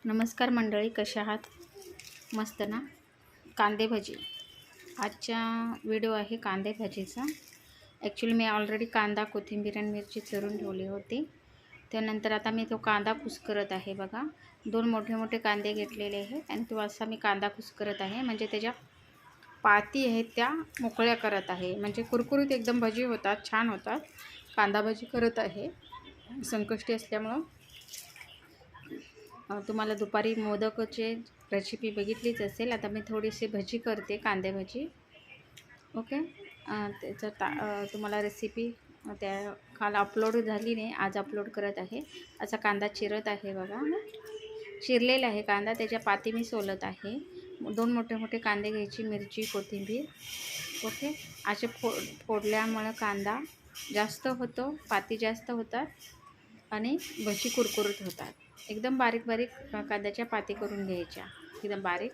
नमस्कार मंडळी, कशा आहात? मस्त ना. कांदे भजी आजचा व्हिडिओ आहे कांदे भजीचा. ॲक्च्युली मी ऑलरेडी कांदा, कोथिंबीर आणि मिरची चिरून ठेवली होती. त्यानंतर आता मी तो कांदा कुस्करत आहे. बघा, 2 मोठे मोठे कांदे घेतलेले आहेत आणि तो असा मी कांदा कुस्करत आहे. म्हणजे त्याच्या पाती आहेत त्या मोकळ्या करत आहे. म्हणजे कुरकुरीत एकदम भजी होतात, छान होतात. कांदा भजी करत आहे. संकष्टी असल्यामुळं तुम्हाला दुपारी मोदकचे रेसिपी बघितलीच असेल. आता मी थोडीशी भजी करते, कांदे भजी. ओके. तुम्हाला रेसिपी त्या काल अपलोड झाली नाही, आज अपलोड करत आहे. असा कांदा चिरत आहे बघा, चिरलेला आहे कांदा. त्याच्या पाती मी सोलत आहे. 2 मोठे मोठे कांदे घ्यायची, मिरची, कोथिंबीर. ओके. असे फोडल्यामुळं कांदा जास्त होतो, पाती जास्त होतात आणि भजी कुरकुरीत होतात. एकदम बारीक बारीक कांद्याच्या पाती करून घ्यायच्या, एकदम बारीक.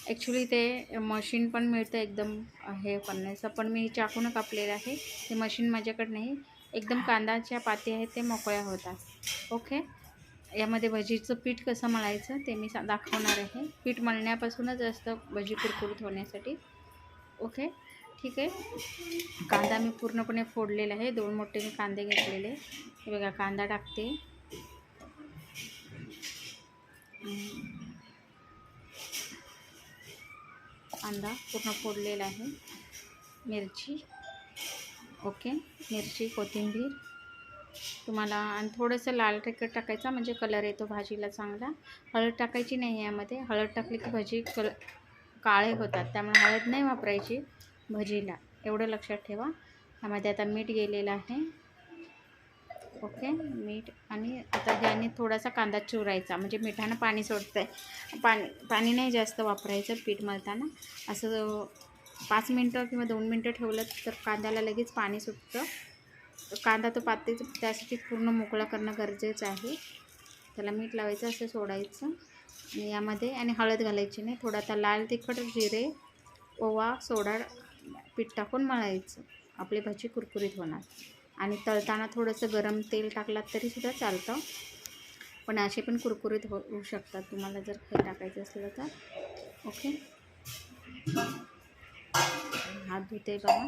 ॲक्च्युली ते मशीन पण मिळतं एकदम हे करण्याचं, पण मी चाकूनं कापलेलं आहे. ते मशीन माझ्याकडे नाही. एकदम कांद्याच्या पाती आहेत ते मोकळ्या होतात. ओके. यामध्ये भजीचं पीठ कसं मळायचं ते मी दाखवणार आहे. पीठ मळण्यापासूनच असतं भजी कुरकुरीत होण्यासाठी. ओके, ठीक आहे. कांदा मी पूर्णपणे फोडलेला आहे. 2 मोठे मी कांदे घेतलेले. हे बघा, कांदा टाकते. कांदा पूर्ण फोडलेला आहे. मिरची, ओके, मिरची, कोथिंबीर तुम्हाला, आणि थोडंसं लाल तिखट टाकायचा म्हणजे कलर येतो भाजीला चांगला. हळद टाकायची नाही यामध्ये. हळद टाकली की भजी काळे होतात, त्यामुळे हळद नाही वापरायची भजीला, एवढं लक्षात ठेवा. यामध्ये आता मीठ गेलेलं आहे. ओके, मीठ. आणि आता त्याने थोडासा कांदा चुरायचा, म्हणजे मिठानं पाणी सोडतं आहे. पाणी नाही जास्त वापरायचं पीठ मळताना. असं 5 मिनटं किंवा 2 मिनटं ठेवलं तर कांद्याला लगेच पाणी सुटतं. कांदा तो पातेच, त्यासाठी पूर्ण मोकळा करणं गरजेचं आहे. त्याला मीठ लावायचं, असं सोडायचं आणि यामध्ये, आणि हळद घालायची नाही. थोडा आता लाल तिखट, जिरे, ओवा, सोडा, पीठ टाकून मळायचं. आपली भजी कुरकुरीत होणार. आणि तळताना थोडंसं गरम तेल टाकलात तरीसुद्धा चालतं, पण असे पण कुरकुरीत होऊ शकतात तुम्हाला जर हे टाकायचं असलं तर. ओके. हात धुते बघा.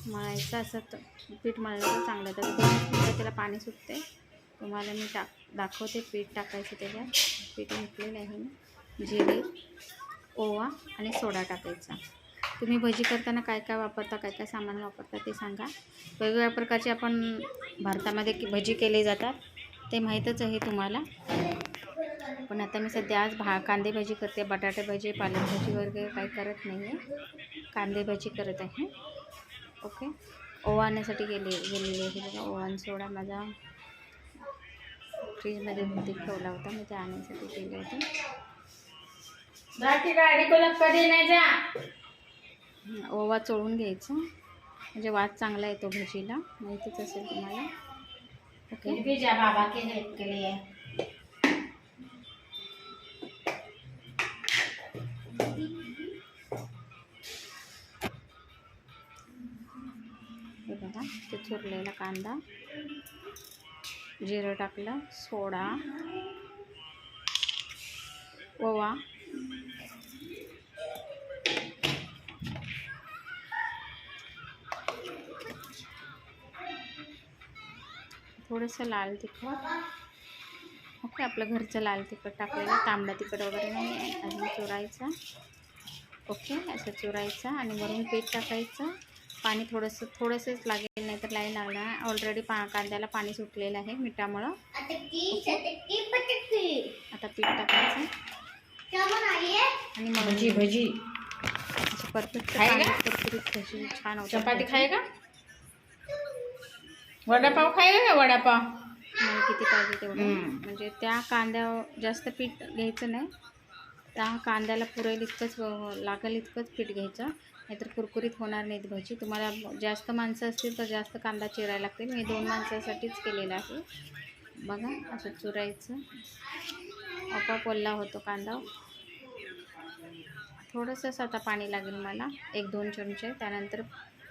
मळायचं असं पीठ मळलं चांगलं, तर 2 मिनटं त्याला पाणी सुटते. तुम्हाला मी दाखवते पीठ टाकायचं. त्याच्यात पीठ घेतलेलं आहे मी. जिरे, ओवा आणि सोडा टाकायचा. तुम्ही भजी करताना काय काय वापरता, काय काय सामान वापरता ते सांगा. वेगवेगळ्या प्रकारचे आपण भारतामध्ये भजी केले जातात, ते माहीतच आहे तुम्हाला. पण आता मी सध्या आज कांदे भजी करते. बटाटे भजी, पालक भजी वगैरे काही करत नाही आहे. कांदे भजी करत आहे. ओके. ओवा आणण्यासाठी गेलेली आहे बघा. ओवा आणि सोडा माझा फ्रीजमध्ये ठेवला होता, मी ते आणण्यासाठी गेले होते. ओवा चोळून घ्यायचं, म्हणजे वास चांगला येतो भजीला, माहितीच असेल तुम्हाला. ओके. बाबा के हेल्प के लिए हे बघा, ते चुरलेला कांदा, जिरं टाकलं, सोडा, ओवा, थोडंसं लाल तिखट. ओके, आपलं घरचं लाल तिखट टाकलेलं, तांबडा तिखट वगैरे नाही. अजून चुरायचं. ओके, असं चुरायचं आणि वरून पीठ टाकायचं. पाणी थोडंसंच लागेल, नाही तर नाही लागणार. ऑलरेडी कांद्याला पाणी सुटलेलं आहे मिठामुळं. आता पीठ टाकायचं आणि मग भजी असं परफेक्ट कुरकुरीत भजी छान होतं. चपाती खाएगा, वडापाव खाएगा का वडापाव? मला किती पाहिजे तेवढं, म्हणजे त्या कांद्यावर जास्त पीठ घ्यायचं नाही. त्या कांद्याला पुरेल इतकंच, लागेल इतकंच पीठ घ्यायचं, नाहीतर कुरकुरीत होणार नाहीत भजी. तुम्हाला जास्त माणसं असतील तर जास्त कांदा चिरायला लागतील. मी 2 माणसासाठीच केलेलं आहे. बघा, असं चुरायचं. आपोआप ओला होतो कांदा. थोडंसंच आता पाणी लागेल मला, 1-2 चमचे. त्यानंतर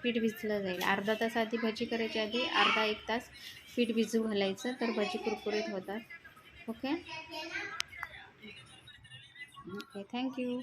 पीठ भिजलं जाईल. अर्धा तास आधी भजी करायच्या आधी अर्धा एक तास पीठ भिजू घालायचं, तर भजी कुरकुरीत होतात. Okay okay, thank you.